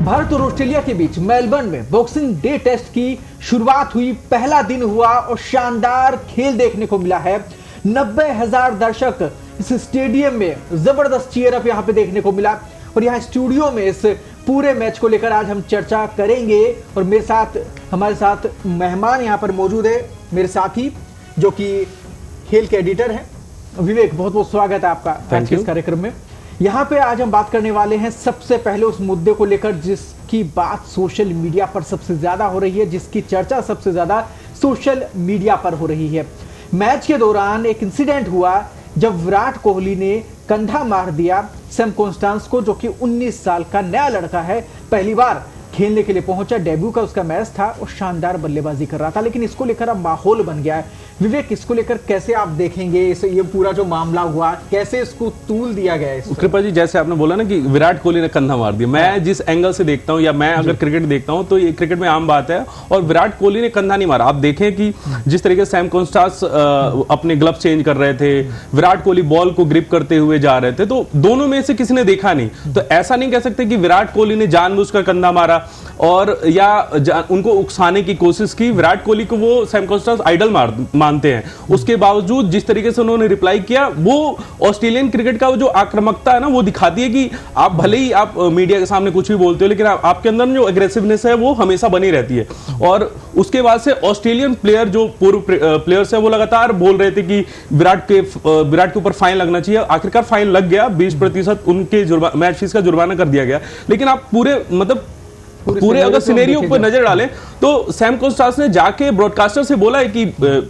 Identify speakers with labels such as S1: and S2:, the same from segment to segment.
S1: भारत और ऑस्ट्रेलिया के बीच मेलबर्न में बॉक्सिंग डे टेस्ट की शुरुआत हुई। पहला दिन हुआ और शानदार खेल देखने को मिला है। 90,000 दर्शक इस स्टेडियम में, जबरदस्त चीयर अप यहां पे देखने को मिला। और यहां स्टूडियो में इस पूरे मैच को लेकर आज हम चर्चा करेंगे और हमारे साथ मेहमान यहां पर मौजूद है, मेरे साथी जो कि खेल के एडिटर हैं। विवेक, बहुत बहुत स्वागत है आपका आज के इस कार्यक्रम में। यहाँ पे आज हम बात करने वाले हैं सबसे पहले उस मुद्दे को लेकर जिसकी बात सोशल मीडिया पर सबसे ज्यादा हो रही है, जिसकी चर्चा सबसे ज्यादा सोशल मीडिया पर हो रही है। मैच के दौरान एक इंसिडेंट हुआ जब विराट कोहली ने कंधा मार दिया सैम कॉन्स्टेंस को, जो कि 19 साल का नया लड़का है, पहली बार खेलने के लिए पहुंचा। डेब्यू का उसका मैच था और शानदार बल्लेबाजी कर रहा था, लेकिन इसको लेकर अब माहौल बन गया है। विवेक, इसको लेकर कैसे आप देखेंगे ये पूरा जो मामला हुआ, कैसे इसको तूल दिया गया है?
S2: कृपा जी, जैसे आपने बोला ना कि विराट कोहली ने कंधा मार दिया, मैं जिस एंगल से देखता हूं या मैं अगर क्रिकेट देखता हूं तो ये क्रिकेट में आम बात है और विराट कोहली ने कंधा नहीं मारा। आप देखें कि जिस तरीके से सैम कॉन्स्टेंस अपने ग्लव्स चेंज कर रहे थे, विराट कोहली बॉल को ग्रिप करते हुए जा रहे थे, तो दोनों में से किसी ने देखा नहीं। तो ऐसा नहीं कह सकते कि विराट कोहली ने जानबूझकर कंधा मारा और या उनको उकसाने की कोशिश की। विराट कोहली को वो सैम कॉन्स्टेंस आइडल मानते हैं, उसके बावजूद जिस तरीके से उन्होंने रिप्लाई किया, वो ऑस्ट्रेलियन क्रिकेट का वो जो आक्रामकता है ना, वो दिखाती है कि आप भले ही आप मीडिया के सामने कुछ भी बोलते हो, लेकिन आपके अंदर जो एग्रेसिवनेस है वो हमेशा बनी रहती है। और उसके बाद से ऑस्ट्रेलियन प्लेयर, जो पूर्व प्लेयर्स है, वो लगातार बोल रहे थे कि विराट के ऊपर फाइन लगना चाहिए। आखिरकार फाइन लग गया, 20% उनके मैच फीस का जुर्माना कर दिया गया। लेकिन आप पूरे अगर सिनेरियो पर नजर डालें तो सैम कॉन्स्टेंस ने जाके ब्रॉडकास्टर से बोला है कि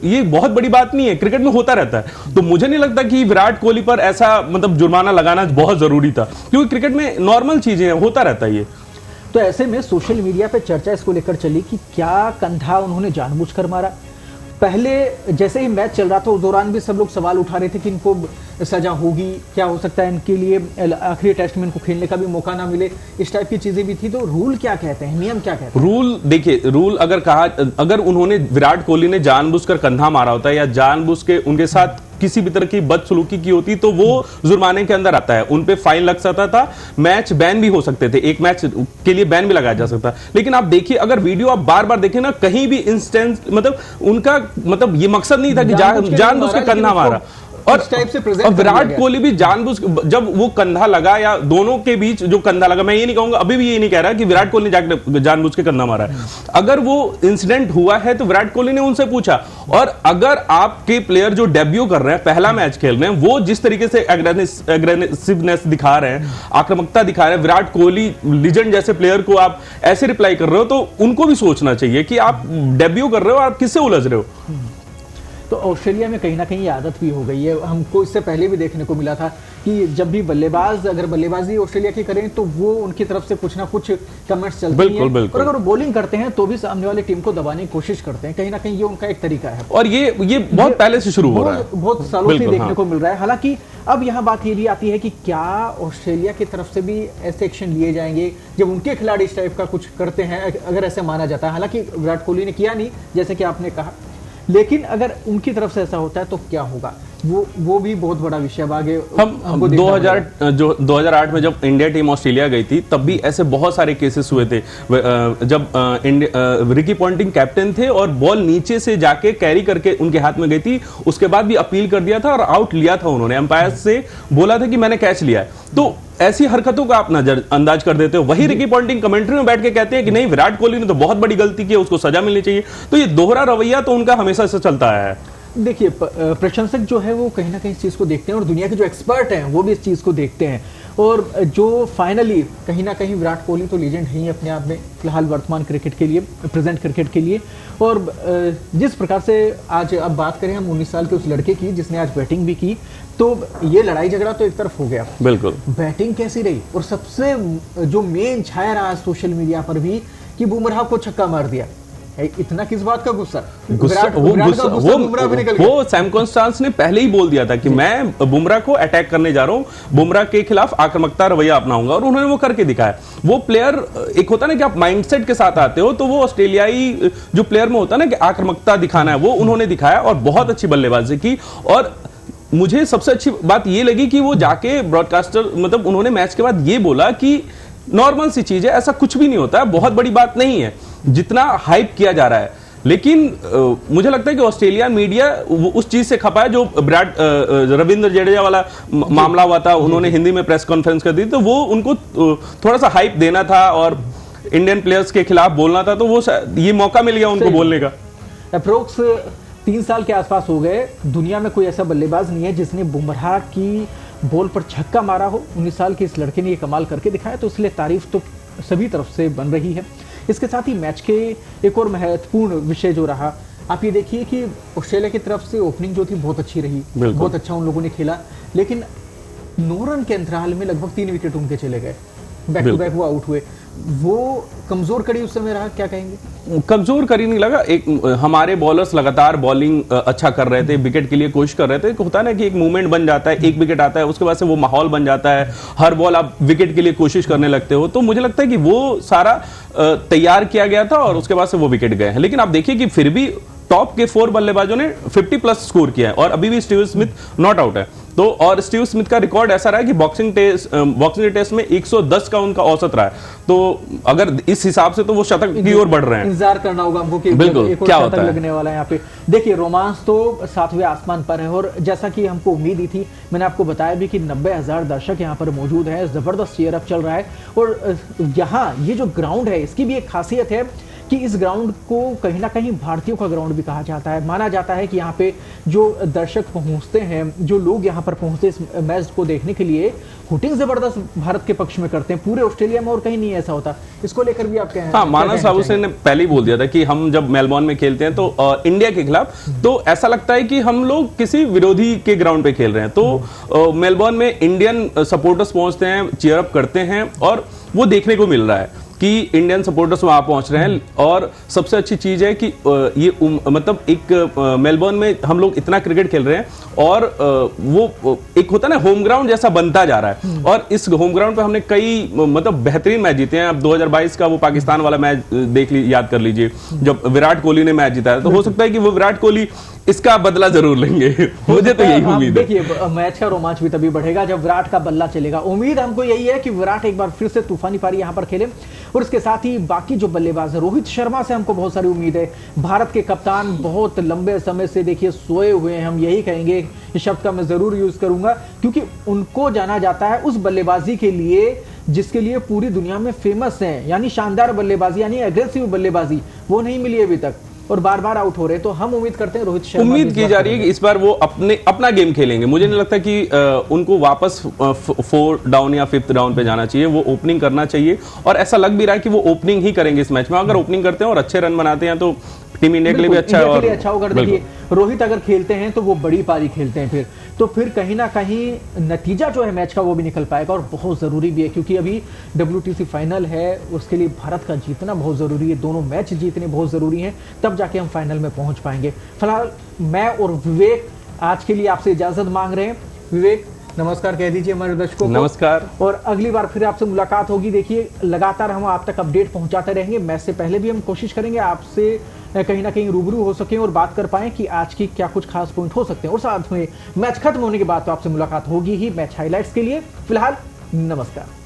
S2: ये बहुत बड़ी बात नहीं है, क्रिकेट में होता रहता है। तो मुझे नहीं लगता कि विराट कोहली पर ऐसा जुर्माना लगाना बहुत जरूरी था, क्योंकि क्रिकेट में नॉर्मल चीजें होता रहता है ये।
S1: तो ऐसे में सोशल मीडिया पे चर्चा इसको लेकर चली कि क्या कंधा उन्होंने जानबूझकर मारा। पहले जैसे ही मैच चल रहा था उस दौरान भी सब लोग सवाल उठा रहे थे कि इनको सजा होगी, क्या हो सकता है इनके लिए आखिरी टेस्ट में इनको खेलने का भी मौका ना मिले, इस टाइप की चीजें भी थी। तो रूल क्या कहते हैं, नियम क्या कहते हैं?
S2: रूल देखिए, रूल अगर उन्होंने विराट कोहली ने जानबूझकर कंधा मारा होता है या जानबूझ के उनके साथ किसी भी तरह की बदसलूकी की होती तो वो जुर्माने के अंदर आता है, उन पे फाइन लग सकता था, मैच बैन भी हो सकते थे, एक मैच के लिए बैन भी लगाया जा सकता। लेकिन आप देखिए, अगर वीडियो आप बार बार देखें ना, कहीं भी इंस्टेंस उनका ये मकसद नहीं था कि जानबूझ के कंधा मारा। और विराट कोहली भी जानबूझ, जब वो कंधा लगा या दोनों के बीच जो कंधा लगा, मैं ये नहीं कहूंगा, अभी भी ये नहीं कह रहा कि विराट कोहली ने जानबूझ के कंधा मारा है। अगर वो इंसिडेंट हुआ है तो विराट कोहली ने उनसे पूछा। और अगर आपके प्लेयर जो डेब्यू कर रहे हैं, पहला मैच खेल रहे हैं, वो जिस तरीके से एग्रेसिवनेस दिखा रहे हैं, आक्रामकता दिखा रहे हैं, विराट कोहली लीजेंड जैसे प्लेयर को आप ऐसे रिप्लाई कर रहे हो, तो उनको भी सोचना चाहिए कि आप डेब्यू कर रहे हो, आप किससे उलझ रहे हो।
S1: तो ऑस्ट्रेलिया में कहीं ना कहीं आदत भी हो गई है। हमको इससे पहले भी देखने को मिला था कि जब भी अगर बल्लेबाजी ऑस्ट्रेलिया की करें तो वो उनकी तरफ से कुछ ना कुछ कमेंट्स चलते हैं। और अगर वो बॉलिंग करते हैं तो भी सामने वाले टीम को दबाने की कोशिश करते हैं। कहीं ना कहीं ये उनका एक तरीका है और
S2: ये बहुत पहले से शुरू हो रहा है,
S1: बहुत सालों से देखने को मिल रहा है। हालांकि अब यहाँ बात ये भी आती है कि क्या ऑस्ट्रेलिया की तरफ से भी ऐसे एक्शन लिए जाएंगे जब उनके खिलाड़ी इस टाइप का कुछ करते हैं, अगर ऐसे माना जाता है। हालांकि विराट कोहली ने किया नहीं, जैसे कि आपने कहा, लेकिन अगर उनकी तरफ से ऐसा होता है तो क्या होगा, वो भी बहुत बड़ा विषय। आगे
S2: हम 2008 में जब इंडिया टीम ऑस्ट्रेलिया गई थी, तब भी ऐसे बहुत सारे केसेस हुए थे। जब रिकी पॉन्टिंग कैप्टन थे और बॉल नीचे से जाके कैरी करके उनके हाथ में गई थी, उसके बाद भी अपील कर दिया था और आउट लिया था उन्होंने, एम्पायर से बोला था कि मैंने कैच लिया है। तो ऐसी हरकतों का आप नजरअंदाज कर देते हो। वही रिकी पॉन्टिंग कमेंट्री में बैठ के कहते हैं कि नहीं, विराट कोहली ने तो बहुत बड़ी गलती की, उसको सजा मिलनी चाहिए। तो ये दोहरा रवैया तो उनका हमेशा से चलता है।
S1: देखिए, प्रशंसक जो है वो कहीं ना कहीं इस चीज़ को देखते हैं और दुनिया के जो एक्सपर्ट हैं वो भी इस चीज़ को देखते हैं। और जो फाइनली कहीं ना कहीं विराट कोहली तो लीजेंड है ही अपने आप में, फिलहाल वर्तमान क्रिकेट के लिए, प्रेजेंट क्रिकेट के लिए। और जिस प्रकार से आज अब बात करें हम 19 साल के उस लड़के की जिसने आज बैटिंग भी की, तो ये लड़ाई झगड़ा तो एक तरफ हो गया,
S2: बिल्कुल,
S1: बैटिंग कैसी रही। और सबसे जो मेन छाया रहा सोशल मीडिया पर भी कि बुमराह को छक्का मार दिया। इतना किस बात का गुस्सा
S2: वो सैम कॉन्स्टेंस ने पहले ही बोल दिया था कि मैं बुमराह को अटैक करने जा रहा हूं, बुमराह के खिलाफ आक्रामकता रवैया अपनाऊंगा, और उन्होंने वो करके दिखाया। वो प्लेयर, एक होता ना कि आप माइंडसेट के साथ आते हो, तो वो ऑस्ट्रेलियाई जो प्लेयर में होता ना कि आक्रामकता दिखाना है, वो उन्होंने दिखाया और बहुत अच्छी बल्लेबाजी की। और मुझे सबसे अच्छी बात ये लगी कि वो जाके ब्रॉडकास्टर, मतलब उन्होंने मैच के बाद ये बोला कि नॉर्मल सी चीज है, ऐसा कुछ भी नहीं होता है, बहुत बड़ी बात नहीं है जितना हाइप किया जा रहा है। लेकिन मुझे लगता है कि ऑस्ट्रेलिया मीडिया उस चीज से खपा है जो विराट रविंद्र जडेजा वाला मामला हुआ था, उन्होंने हिंदी में प्रेस कॉन्फ्रेंस कर दी, तो वो उनको थोड़ा सा हाइप देना था और इंडियन प्लेयर्स के खिलाफ बोलना था, तो वो ये मौका मिल गया उनको बोलने का।
S1: अप्रोक्स 3 साल के आसपास हो गए, दुनिया में कोई ऐसा बल्लेबाज नहीं है जिसने बुमराह की बॉल पर छक्का मारा हो। 19 साल के इस लड़के ने ये कमाल करके दिखाया, तो इसलिए तारीफ तो सभी तरफ से बन रही है। इसके साथ ही मैच के एक और महत्वपूर्ण विषय जो रहा, आप ये देखिए कि ऑस्ट्रेलिया की तरफ से ओपनिंग जो थी बहुत अच्छी रही, बहुत अच्छा उन लोगों ने खेला, लेकिन 9 रन के अंतराल में लगभग 3 विकेट उनके चले गए, बैक टू बैक वो आउट हुए। वो कमजोर कड़ी उस समय रहा, क्या कहेंगे?
S2: कमजोर कड़ी नहीं लगा, एक हमारे बॉलर्स लगातार बॉलिंग अच्छा कर रहे थे, विकेट के लिए कोशिश कर रहे थे। होता है ना कि एक मूवमेंट बन जाता है, एक विकेट आता है, उसके बाद से वो माहौल बन जाता है, हर बॉल आप विकेट के लिए कोशिश करने लगते हो। तो मुझे लगता है कि वो सारा तैयार किया गया था और उसके बाद से वो विकेट गए हैं। लेकिन आप देखिए कि फिर भी टॉप के 4 बल्लेबाजों ने 50+ स्कोर किया है और अभी भी स्टीव स्मिथ नॉट आउट है। तो और स्टीव स्मिथ का रिकॉर्ड ऐसा रहा है कि बॉक्सिंग डे टेस्ट में 110 का उनका औसत रहा है। तो अगर इस हिसाब से तो वो शतक की ओर बढ़ रहे हैं।
S1: इंतजार करना होगा हमको कि
S2: बिल्कुल
S1: एक और
S2: क्या
S1: शतक
S2: होता है
S1: लगने वाला है यहाँ पे। देखिए रोमांस तो 7वें आसमान पर है और जैसा कि हमको उम्मीद ही थी, मैंने आपको बताया भी कि 90,000 दर्शक यहाँ पर मौजूद है, जबरदस्त चीयर अप चल रहा है। और यहाँ ये जो ग्राउंड है इसकी भी एक खासियत है कि इस ग्राउंड को कहीं ना कहीं भारतीयों का ग्राउंड भी कहा जाता है। माना जाता है कि यहाँ पे जो दर्शक पहुंचते हैं, जो लोग यहाँ पर पहुंचते हैं इस मैच को देखने के लिए, हुटिंग जबरदस्त भारत के पक्ष में करते हैं, पूरे ऑस्ट्रेलिया में और कहीं नहीं ऐसा होता। इसको लेकर भी आप कहें?
S2: हाँ, मानस साहब ने पहले ही बोल दिया था कि हम जब मेलबॉर्न में खेलते हैं तो इंडिया के खिलाफ, तो ऐसा लगता है कि हम लोग किसी विरोधी के ग्राउंड पे खेल रहे हैं। तो मेलबॉर्न में इंडियन सपोर्टर्स पहुंचते हैं, चीयर अप करते हैं और वो देखने को मिल रहा है कि इंडियन सपोर्टर्स वहां पहुंच रहे हैं। और सबसे अच्छी चीज है कि ये मतलब एक मेलबर्न में हम लोग इतना क्रिकेट खेल रहे हैं और वो एक होता है ना होम ग्राउंड जैसा बनता जा रहा है। और इस होम ग्राउंड पे हमने कई मतलब बेहतरीन मैच जीते हैं। अब 2022 का वो पाकिस्तान वाला मैच याद कर लीजिए, जब विराट कोहली ने मैच जीता है। तो हो सकता है कि वो विराट कोहली इसका बदला जरूर लेंगे। मुझे तो यही उम्मीद है।
S1: देखिए मैच का रोमांच भी तभी बढ़ेगा जब विराट का बल्ला चलेगा। उम्मीद हमको यही है कि विराट एक बार फिर से तूफानी पारी यहां पर खेले। और इसके साथ ही बाकी जो बल्लेबाज है, रोहित शर्मा से हमको बहुत सारी उम्मीद है। भारत के कप्तान बहुत लंबे समय से देखिए सोए हुए हैं, हम यही कहेंगे, इस शब्द का मैं जरूर यूज करूंगा, क्योंकि उनको जाना जाता है उस बल्लेबाजी के लिए जिसके लिए पूरी दुनिया में फेमस है, यानी शानदार बल्लेबाजी, यानी एग्रेसिव बल्लेबाजी। वो नहीं मिली अभी तक और बार बार आउट हो रहे हैं। तो हम उम्मीद करते हैं रोहित शर्मा,
S2: उम्मीद की जा रही है कि इस बार वो अपना गेम खेलेंगे। मुझे नहीं लगता कि उनको वापस 4 डाउन या 5th डाउन पे जाना चाहिए, वो ओपनिंग करना चाहिए। और ऐसा लग भी रहा है कि वो ओपनिंग ही करेंगे इस मैच में। अगर ओपनिंग करते हैं और अच्छे रन बनाते हैं तो टीम इंडिया के लिए भी अच्छा है। और
S1: अच्छा होगा। देखिए रोहित अगर खेलते हैं तो वो बड़ी पारी खेलते हैं, फिर कहीं ना कहीं नतीजा जो है मैच का वो भी निकल पाएगा। और बहुत जरूरी भी है क्योंकि अभी WTC फाइनल है, उसके लिए भारत का जीतना बहुत जरूरी है, दोनों मैच जीतने बहुत जरूरी हैं, तब जाके हम फाइनल में पहुंच पाएंगे। फिलहाल मैं और विवेक आज के लिए आपसे इजाजत मांग रहे हैं। विवेक नमस्कार कह दीजिए हमारे दर्शकों को।
S2: नमस्कार।
S1: और अगली बार फिर आपसे मुलाकात होगी। देखिए लगातार हम आप तक अपडेट पहुंचाते रहेंगे। मैच से पहले भी हम कोशिश करेंगे आपसे कहीं ना कहीं रूबरू हो सकें और बात कर पाएं कि आज की क्या कुछ खास पॉइंट हो सकते हैं। और साथ में मैच खत्म होने के बाद तो आपसे मुलाकात होगी ही मैच हाइलाइट्स के लिए। फिलहाल नमस्कार।